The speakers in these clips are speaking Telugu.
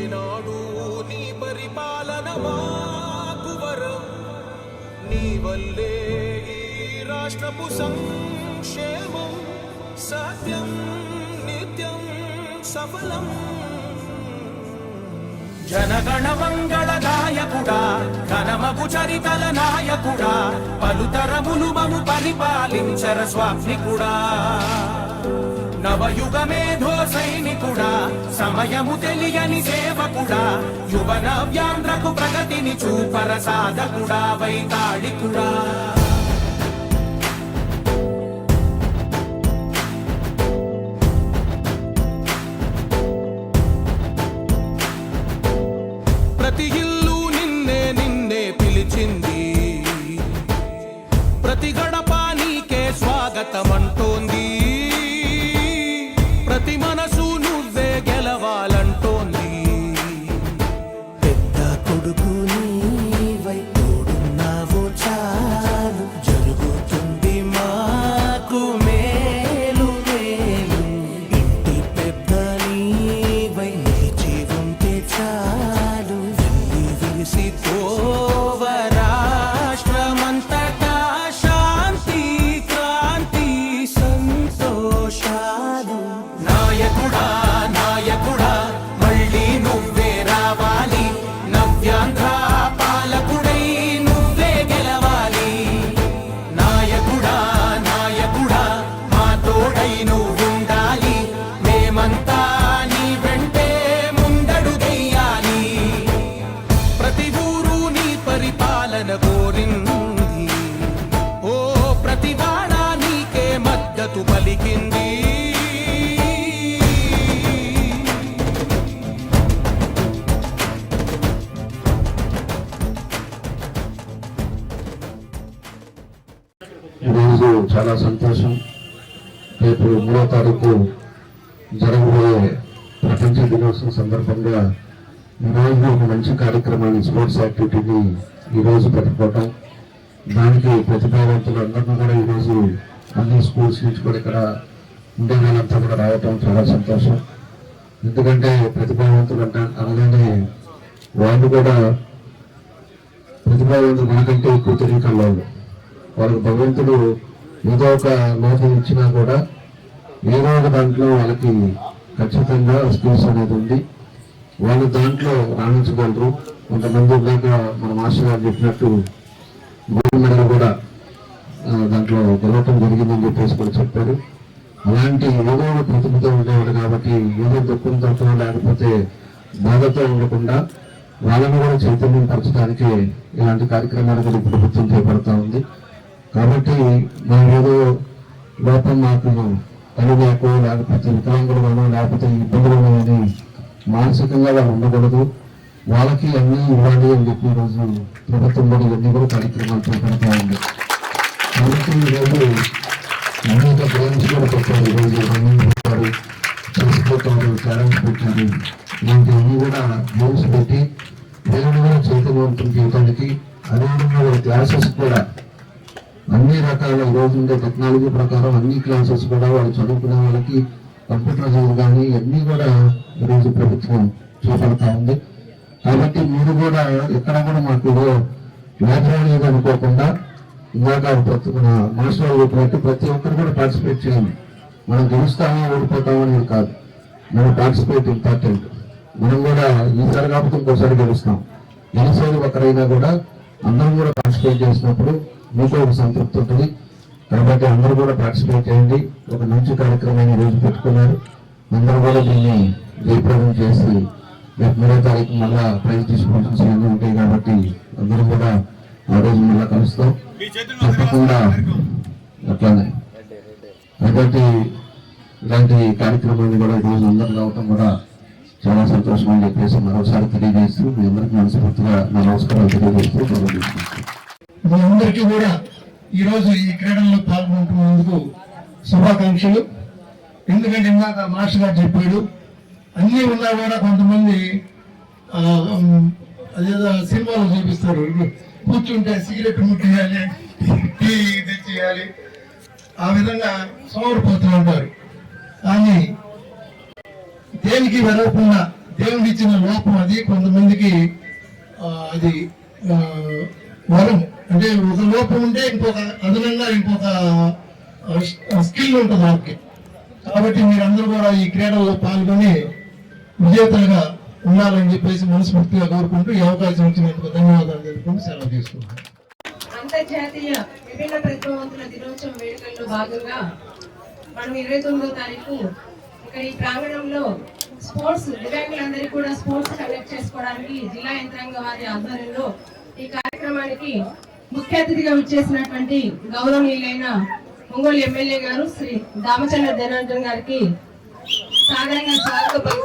ఏనాడు నీ పరిపాలన మాకు వరం, నీ వల్లే ఈ రాష్ట్రపు సంక్షేమం సత్యం నిత్యం సఫలం. జనగణ మంగళ నాయకుడా, ఘనమగు చరితల నాయకుడా, పలుతరములు మము పరిపాలించర స్వామికుడా. నవయుగ మేధో సైనికుడా, సమయము తెలియని సేవకుడా, యువన వ్యాంధ్రకు ప్రగతిని చూపర సాధకుడా, వైతాళికుడా. ప్రతి ఇల్లు నిన్నే నిన్నే పిలిచింది, ప్రతి గడప నీకే స్వాగతమంటోంది, ప్రతి మనసు నువ్వే గెలవాలంటోంది. పెద్ద కొడుకు నీవై తోడున్నావో చాలు, జరుగుతుంది మాకు మేలు మేలు. ఇంటి పెద్ద నీవై నిలిచి ఉంటే చాలు, వెళ్ళి విలిసి పోవ రాష్ట్రమంతటా శాంతి క్రాంతి సంతోషాలు. నాయకుడా నాయకుడా మళ్ళీ నువ్వే రావాలి, నవ్యాంధ్ర పాలకుడై నువ్వే గెలవాలి. నాయకుడా నాయకుడా మా తోడై నువ్వుండాలి, మేమంతా నీ వెంటే ముందడుగెయ్యాలి. ప్రతి ఊరు నీ పరిపాలన కోరింది, ఓ ప్రతి వాడ నీకే మద్దతు పలికింది. ఈరోజు చాలా సంతోషం. రేపు 3వ తారీఖు జరగబోయే ప్రపంచ దినోత్సవం సందర్భంగా ఈరోజు ఒక మంచి కార్యక్రమాన్ని, స్పోర్ట్స్ యాక్టివిటీని ఈరోజు పెట్టుకోవటం, దానికి ప్రతిభావంతులు అందరినీ కూడా ఈరోజు అన్ని స్కూల్స్ నుంచి కూడా ఇక్కడ ఉండే వాళ్ళంతా కూడా రావటం చాలా సంతోషం. ఎందుకంటే ప్రతిభావంతులు అనగానే వాళ్ళు కూడా ప్రతిభావంతులు మనకంటే ఎక్కువ తెలియకల్లో వాళ్ళకి భగవంతుడు ఏదో ఒక లోపం ఇచ్చినా కూడా ఏదో ఒక దాంట్లో వాళ్ళకి ఖచ్చితంగా స్కిల్స్ అనేది ఉంది, వాళ్ళు దాంట్లో రాణించగలరు. కొంతమంది లేక మన మాస్టర్ గారు చెప్పినట్టు గోల్డ్ మెడల్ కూడా దాంట్లో గెలవటం జరిగిందని చెప్పేసి కూడా చెప్పారు. అలాంటి ఏదో ఒక ప్రతిభతో ఉండేవాడు కాబట్టి ఏదో దుఃఖంతో లేకపోతే బాధతో ఉండకుండా వాళ్ళని కూడా చైతన్యం పరచడానికి ఇలాంటి కార్యక్రమాలు కూడా ప్రభుత్వం చేపడతా ఉంది. కాబట్టి మేము ఏదో లోపం మాకు కలిగాకో లేకపోతే వికలాంగులను లేకపోతే ఇబ్బందులు అనేది మానసికంగా వాళ్ళు ఉండకూడదు, వాళ్ళకి అన్నీ ఇవ్వాలి అని చెప్పి ఈరోజు ప్రభుత్వం కూడా ఇవన్నీ కూడా కార్యక్రమాలు చేపడతా ఉంది. కాబట్టి ఈరోజు అనేక గేమ్స్ కూడా పెట్టారు, ఈరోజు రన్నింగ్ పెట్టారు, చెస్ పెట్టారు, క్యారమ్స్ పెట్టారు, ఇలాంటివన్నీ కూడా గేమ్స్ పెట్టి వీళ్ళని కూడా చైతన్యవంతం చేయడానికి, అదేవిధంగా వాళ్ళ క్లాసెస్ కూడా అన్ని రకాల ఈరోజు ఉండే టెక్నాలజీ ప్రకారం అన్ని క్లాసెస్ కూడా వాళ్ళు చదువుకునే వాళ్ళకి కంప్యూటర్ చదువు కానీ ఇవన్నీ కూడా ఈరోజు ప్రభుత్వం చేపడతా ఉంది. కాబట్టి మీరు కూడా ఎక్కడ కూడా మాకు లైబ్రరీ అనుకోకుండా ఇందాక మాస్టర్ చెప్పినట్టు ప్రతి ఒక్కరు కూడా పార్టిసిపేట్ చేయండి. మనం గెలుస్తామో ఓడిపోతామో అనేది కాదు, మనం పార్టిసిపేట్ ఇంపార్టెంట్. మనం కూడా ఈసారి కాకపోతే ఇంకోసారి గెలుస్తాం, గెలిచేది ఒకరైనా కూడా అందరం కూడా పార్టిసిపేట్ చేసినప్పుడు మీకు ఒక సంతృప్తి ఉంటుంది. కాబట్టి అందరూ కూడా పార్టిసిపేట్ చేయండి. ఒక మంచి కార్యక్రమాన్ని ఈరోజు పెట్టుకున్నారు, అందరూ కూడా దీన్ని జయప్రదం చేసి రేపు 3వ తారీఖు మళ్ళా ప్రైజ్ డిస్ట్రిబ్యూషన్స్ అన్నీ ఉంటాయి కాబట్టి అందరూ కూడా ఆ రోజు మళ్ళా కలుస్తాం తప్పకుండా అట్లానే. కాబట్టి ఇలాంటి కార్యక్రమాన్ని కూడా ఈరోజు అందరూ రావటం కూడా చాలా సంతోషం అని చెప్పేసి మరోసారి తెలియజేస్తూ మీ అందరికీ మనస్ఫూర్తిగా నా నమస్కారాలు తెలియజేస్తూ మీ అందరికీ కూడా ఈరోజు ఈ క్రీడల్లో పాల్గొంటున్నందుకు శుభాకాంక్షలు. ఎందుకంటే ఇందాక మాస్టర్ గారు చెప్పాడు, అన్నీ ఉన్నా కూడా కొంతమంది అదేదో సినిమాలో చూపిస్తారు, కూర్చుంటే సిగరెట్ ముట్టేయాలి, టీ తెచ్చేయాలి, ఆ విధంగా సోమరిపోతూ ఉంటారు. కానీ దేనికి వెరవకుండా దేవుడు ఇచ్చిన లోపం అది. కొంతమందికి అది వరం, అంటే ఒక లోపం ఉంటే ఇంకొక అదనంగా ఇంకొక స్కిల్ ఉంటుంది వాళ్ళకి. కాబట్టి మీరందరూ కూడా ఈ క్రీడల్లో పాల్గొని విజేతలుగా ఉండాలని చెప్పేసి మనస్ఫూర్తిగా కోరుకుంటూ ఈ అవకాశం ఇచ్చినందుకు ధన్యవాదాలు తెలుపుకుంటూ సెలవు తీసుకుంటున్నాను. అంతర్జాతీయ విభిన్న ప్రతిభావంతుల దినోత్సవం వేడుకల్లో భాగంగా మనం 29వ తారీఖు ఇక్కడ ఈ ప్రాంగణంలో స్పోర్ట్స్ దివ్యాంగులందరికీ కూడా స్పోర్ట్స్ కండక్ట్ చేసుకోవడానికి జిల్లా యంత్రాంగ వారి ఆధ్వర్యంలో ఈ కార్యక్రమానికి ముఖ్య అతిథిగా విచ్చేసినటువంటి గౌరవనీయులైన ఒంగోలు ఎమ్మెల్యే గారు శ్రీ దామచంద్ర ధనంజన్ గారికి సాధారణ స్వాగతం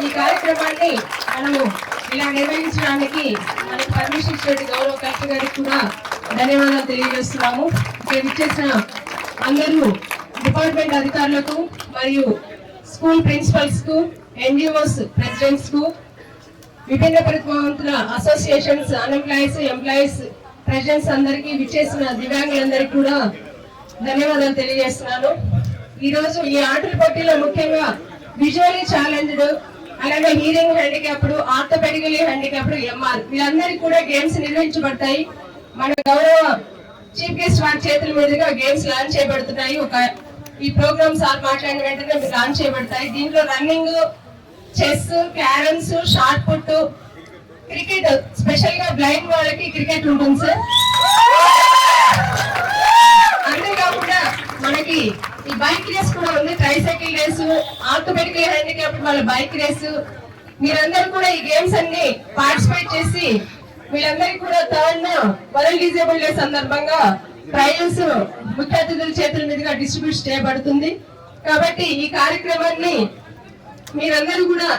ఈ కార్యక్రమాన్ని మనము ఇలా నిర్వహించడానికి మనకు పర్మిషన్ ఇచ్చిన గౌరవ కలెక్టర్ గారికి కూడా ధన్యవాదాలు తెలియజేస్తున్నాము. ఇక్కడ విచ్చేసిన అందరూ డిపార్ట్మెంట్ అధికారులకు మరియు స్కూల్ ప్రిన్సిపల్స్ కు, ఎన్జిఓస్ ప్రెసిడెంట్స్ కు, విభిన్న ప్రతిభావంతుల అసోసియేషన్స్, అన్ఎంప్లాయీస్, ఎంప్లాయీస్ ప్రెసిడెంట్స్ అందరికీ విచ్చేసిన దివ్యాంగులందరికీ కూడా ధన్యవాదాలు తెలియజేస్తున్నాను. ఈ రోజు ఈ ఆటల పోటీలో ముఖ్యంగా విజువల్లీ ఛాలెంజ్డ్, అలాగే hearing handicapped, orthopaedically handicapped, MR వీళ్ళందరికీ కూడా గేమ్స్ నిర్వహించబడతాయి. మన గౌరవ చీఫ్ గెస్ట్ వారి చేతుల మీదుగా గేమ్స్ లాంచ్ చేయబడుతున్నాయి. ఈ ప్రోగ్రామ్ సార్ మాట్లాడిన వెంటనే లాంచ్ చేయబడతాయి. దీంట్లో running, chess, carroms, shot put, cricket, special గా బ్లైండ్ వాళ్ళకి క్రికెట్ ఉంటుంది సార్. అంతేకాకుండా మనకి ఈ బైక్ రేస్ కూడా ఉంది, ట్రైసైకిల్ రేసు, ఆర్థోపెడికల్ హ్యాండిక్యాప్డ్ వాళ్ళ బైక్ రేసు. మీరందరూ కూడా ఈ గేమ్స్ అన్ని పార్టిసిపేట్ చేసి వీళ్ళందరికీ కూడా థర్డ్ వరల్డ్ డిజేబుల్ డే సందర్భంగా ప్రైజెస్ ముఖ్య అతిథుల చేతుల మీదుగా డిస్ట్రిబ్యూట్ చేయబడుతుంది. కాబట్టి ఈ కార్యక్రమాన్ని మీరందరూ కూడా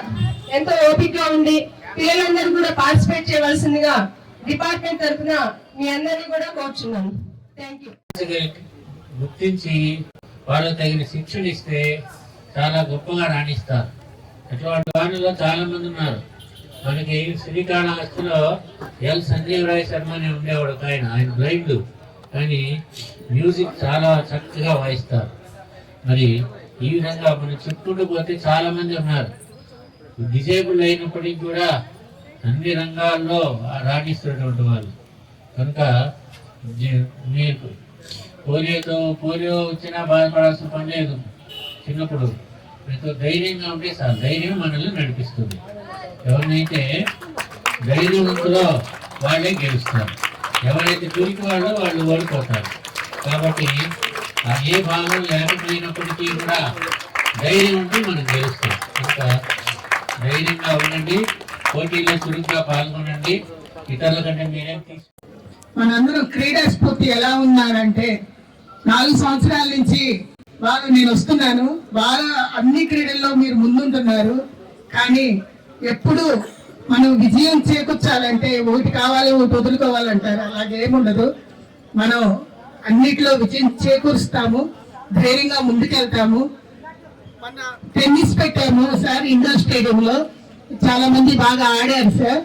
ఎంతో ఓపికగా ఉండి పిల్లలందరూ కూడా పార్టిసిపేట్ చేయవలసిందిగా డిపార్ట్మెంట్ తరఫున మీ అందరినీ కూడా కోరుచున్నాను. Thank you. గుర్తించి వాళ్ళకి తగిన శిక్షణ ఇస్తే చాలా గొప్పగా రాణిస్తారు. అటువంటి వారిలో చాలా మంది ఉన్నారు. మనకి శ్రీకాళహస్తిలో ఎల్ సంజీవరాయ్ శర్మ అని ఉండేవాడు ఆయన బ్లైండ్, కానీ మ్యూజిక్ చాలా చక్కగా వాయిస్తారు. మరి ఈ విధంగా మనం చెప్పుకుంటూ పోతే చాలా మంది ఉన్నారు. డిజేబుల్ అయినప్పటికీ కూడా అన్ని రంగాల్లో రాణిస్తున్నటువంటి వాళ్ళు. కనుక మీకు పోలియో వచ్చినా బాధపడాల్సిన పని లేదు. చిన్నప్పుడు మీకు ధైర్యంగా ఉంటే సార్, ధైర్యం మనల్ని నడిపిస్తుంది. ఎవరినైతే ధైర్యవంతులో వాళ్ళే గెలుస్తారు, ఎవరైతే పిరికి వాళ్ళు ఓడిపోతారు. కాబట్టి ఏ భాగం లేకపోయినప్పటికీ కూడా ధైర్యం ఉంటే మనం గెలుస్తాం. ఇంకా ధైర్యంగా ఉండండి, పోటీలో చురుగ్గా పాల్గొనండి. ఇతరుల కంటే మీరేం మనందరూ క్రీడా స్ఫూర్తి ఎలా ఉన్నారంటే 4 సంవత్సరాల నుంచి బాగా నేను వస్తున్నాను, బాగా అన్ని క్రీడల్లో మీరు ముందుంటున్నారు. కానీ ఎప్పుడు మనం విజయం చేకూర్చాలంటే ఒకటి కావాలి, ఒకటి వదులుకోవాలంటారు. అలాగేముండదు. మనం అన్నిట్లో విజయం చేకూరుస్తాము, ధైర్యంగా ముందుకెళ్తాము. మన టెన్నిస్ పెట్టాము సార్ ఇండోర్ స్టేడియంలో, చాలా మంది బాగా ఆడారు సార్.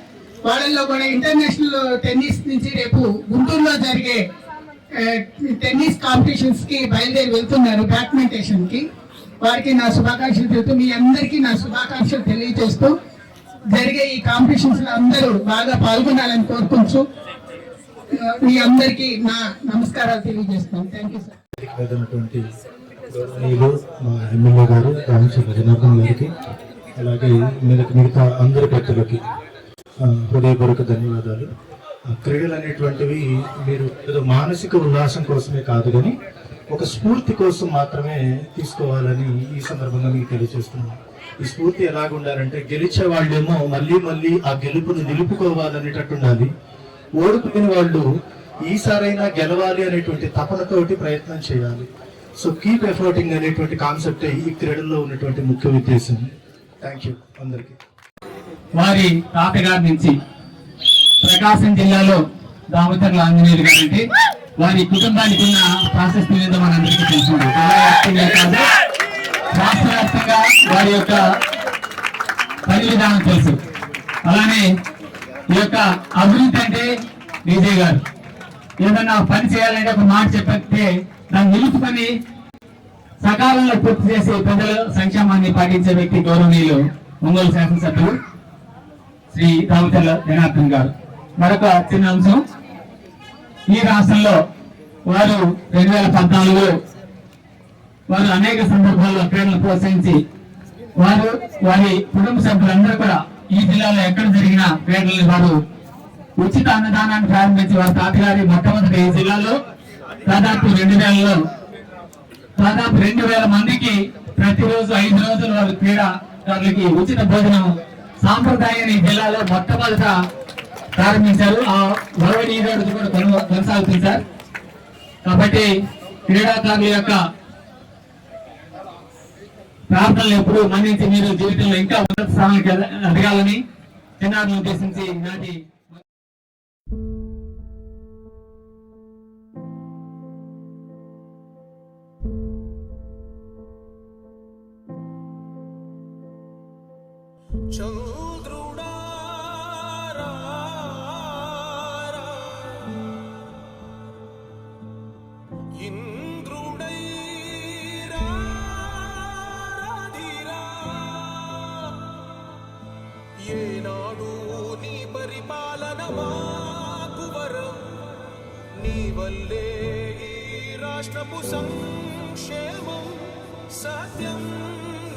వాళ్ళల్లో కూడా ఇంటర్నేషనల్ టెన్నిస్ నుంచి రేపు గుంటూరులో జరిగే టెన్నిస్ కాంపిటీషన్స్ కి బయలుదేరి వెళ్తున్నారు, బ్యాడ్మింటన్ కి. వారికి నా శుభాకాంక్షలు తెలుపుతూ మీ అందరికీ నా శుభాకాంక్షలు తెలియజేస్తూ జరిగే ఈ కాంపిటీషన్స్ లో అందరూ బాగా పాల్గొనాలని కోరుకుంటూ మీ అందరికీ నా నమస్కారాలు తెలియజేస్తున్నాను. Thank you sir. మా ఎమ్మెల్యే గారు రామచంద్ర జనార్దన్ గారికి, అలాగే మిగతా అందరి పెద్దలకి హృదయపూర్వక ధన్యవాదాలు. క్రీడలు అనేటువంటివి మీరు ఏదో మానసిక ఉల్లాసం కోసమే కాదు, కానీ ఒక స్ఫూర్తి కోసం మాత్రమే తీసుకోవాలని ఈ సందర్భంగా మీకు తెలియజేస్తున్నాను. ఈ స్ఫూర్తి ఎలాగుండాలంటే, గెలిచే వాళ్ళేమో మళ్ళీ మళ్ళీ ఆ గెలుపును నిలుపుకోవాలనేటట్టు ఉండాలి. ఓడిపోయిన వాళ్ళు ఈసారైనా గెలవాలి అనేటువంటి తపనతోటి ప్రయత్నం చేయాలి. సో కీప్ ఎఫర్టింగ్ అనేటువంటి కాన్సెప్ట్ ఈ క్రీడల్లో ఉన్నటువంటి ముఖ్య ఉద్దేశం. థ్యాంక్ యూ అందరికీ. వారి తాతగారి నుంచి ప్రకాశం జిల్లాలో దామచర్ల ఆంజనేయులు గారంటే వారి కుటుంబానికి ఉన్న ప్రాశస్త్యం ఏదో మనందరికీ తెలుసుకుంటాం. రాష్ట్ర వ్యాప్తంగా వారి యొక్క పని విధానం తెలుసు. అలానే ఈ యొక్క అభివృద్ధి అంటే విజయ్ గారు ఏదన్నా పని చేయాలంటే ఒక మాట చెప్పితే దాన్ని నిలుపుకొని సకాలంలో పూర్తి చేసి ప్రజల సంక్షేమాన్ని పాటించే వ్యక్తి గౌరవనీయులు ఒంగోలు శాసనసభ్యులు శ్రీ దామచర్ల జనార్దన్ గారు. మరొక చిన్న అంశం, ఈ రాష్ట్రంలో వారు 2014లో వారు అనేక సందర్భాల్లో క్రీడలను ప్రోత్సహించి వారి కుటుంబ సభ్యులందరూ కూడా ఈ జిల్లాలో ఎక్కడ జరిగిన క్రీడలను వారు ఉచిత అన్నదానాన్ని ప్రారంభించి వారి తాతగారి మొట్టమొదటి ఈ జిల్లాలో దాదాపు 2000 మందికి ప్రతిరోజు 5 రోజులు వారు క్రీడాకారులకి ఉచిత భోజనం సాంప్రదాయాన్ని జిల్లాలో మొట్టమొదట ప్రారంభించారు. ఆ గొడవ ఈ రోజు కూడా కొనసాగుతుంది సార్. కాబట్టి క్రీడాకారుల యొక్క ప్రార్థనలు ఎప్పుడు మన్నించి మీరు జీవితంలో ఇంకా ఉన్నత స్థానానికి ఎదగాలని చిన్నారులను ఉద్దేశించి నాటి చంద్రుడా ఇంద్రుడై రాధిరా, ఏనాడు నీ పరిపాలన మాకు వరం, నీ వల్లే ఈ రాష్ట్రపు సంక్షేమం సత్యం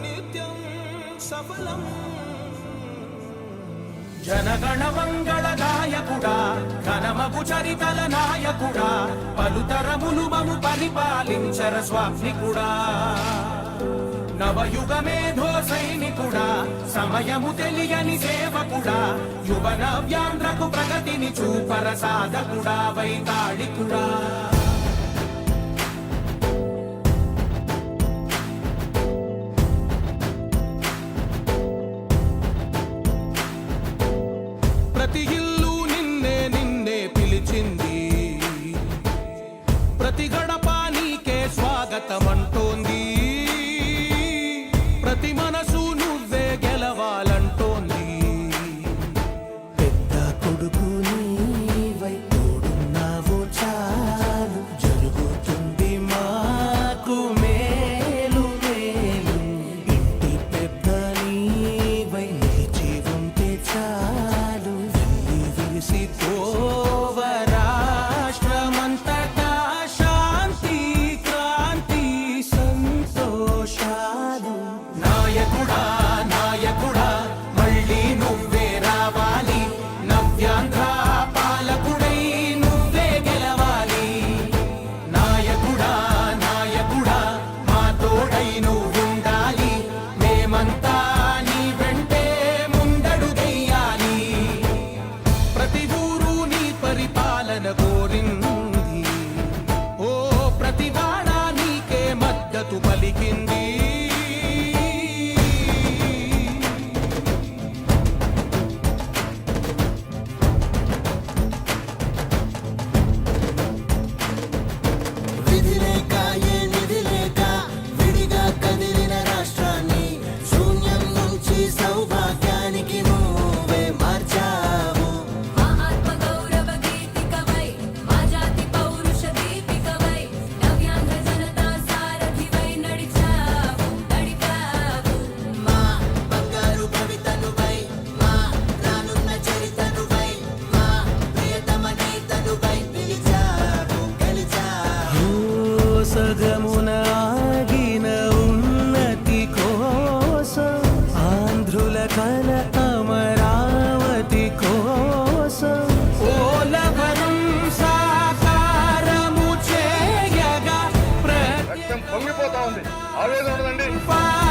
నిత్యం సఫలం. జనగణ మంగళ నాయకుడా, ఘనమగు చరితల నాయకుడా, పలుతరములు మము పరిపాలించర స్వామికుడా. నవయుగ మేధో సైనికుడా, సమయము తెలియని సేవకుడా, యువన వ్యాంధ్రకు ప్రగతిని చూపర సాధకుడా, వైతాళికుడా. ప్రతి ఇల్లు నిన్నే నిన్నే పిలిచింది, ప్రతి గడప నీకే స్వాగతమంటోంది, ప్రతి మనసు నువ్వే గెలవాలంటోంది. పెద్ద కొడుకు నీవై తోడున్నావు చాలు, జరుగుతుంది మాకు మేలు మేలు. ఇంటి పెద్ద నీవై నిలిచి ఉంటే చాలు, వెళ్ళి విరిసి పోవ రాష్ట్రమంతటా శాంతి క్రాంతి సంతోషాలు. నాయకుడా నాయకుడా మళ్ళీ నువ్వే రావాలి, నవ్యాంధ్ర పాలకుడై నువ్వే గెలవాలి. నాయకుడా నాయకుడా మా తోడై నువ్వుండాలి, మేమంతా నీ వెంటే ముందడుగెయ్యాలి. ప్రతి ఊరు నీ పరిపాలన కోరింది, ఓ ప్రతి వాడ నీకే మద్దతు పలికింది. విధి లేక ఏ నిధి లేక విడిగా కదిలిన రాష్ట్రాన్ని శూన్యం నుంచి సౌభాగ్యానికి నువ్వే మార్చావు. మా ఆత్మ గౌరవ గీతికవై, మా జాతి పౌరుష దీపికవై, నవ్యాంధ్ర జనతా సారథివై నడిచావు నడిపావు. మా బంగారు భవితనువై, మా రానున్న చరితనువై, మా ప్రియతమ నేతనువై పిలిచావు గెలిచావు. సగమున ఆగిన ఉన్నతి కోసం, ఆంధ్రుల కల అమరావతి కోసం, పోలవరం సాకారము చేయగా పొంగిపోతా ఉంది, ఆవేదన ఉండదండి. ప్రతి